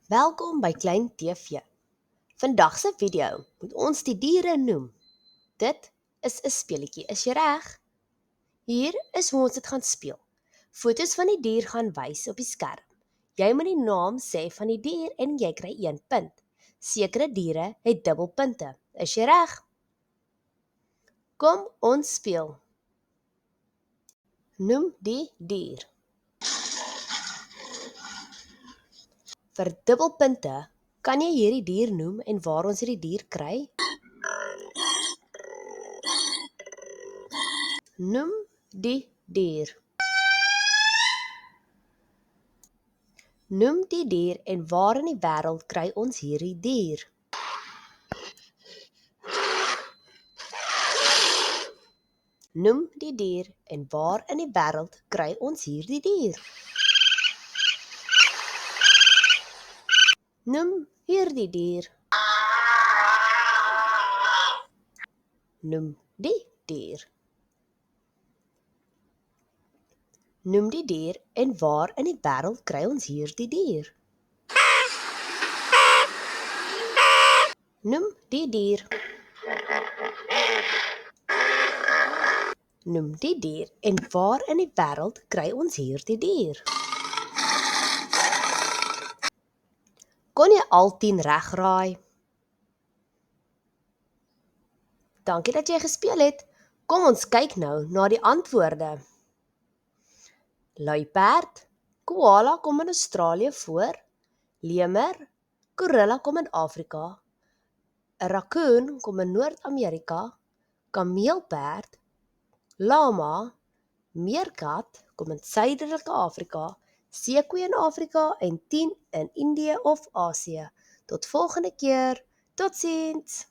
Welkom by Klein TV. Vandag se video moet ons die diere noem. Dit is 'n speletjie, is jy reg? Hier is hoe ons dit gaan speel. Fotos van die dier gaan wys op die skerm. Jy moet die naam sê van die dier en jy kry 1 punt. Sekere diere het dubbelpunte. Is jy reg? Kom ons speel. Noem die dier. Vir dubbelpunte kan jy hierdie dier noem en waar ons hierdie dier kry? Noem die dier. Noem die dier en waar in die wêreld kry ons hierdie dier? Noem die dier en waar in die wêreld kry ons hierdie dier? Noem hierdie dier. Noem die dier. Noem die dier en waar in die wêreld kry ons hierdie dier? Noem die dier. Noem die dier en waar in die wêreld kry ons hierdie dier? Kon jy al 10 reg raai? Dankie dat jy gespeel het. Kom ons kyk nou na die antwoorde. Luiperd, koala kom in Australië voor, lemur, gorilla kom in Afrika, 'n raccoon kom in Noord-Amerika, kameelperd, lama, meerkat kom in Suidelike Afrika, seekoei in Afrika en 10 in Indië of Asië. Tot volgende keer. Totsiens.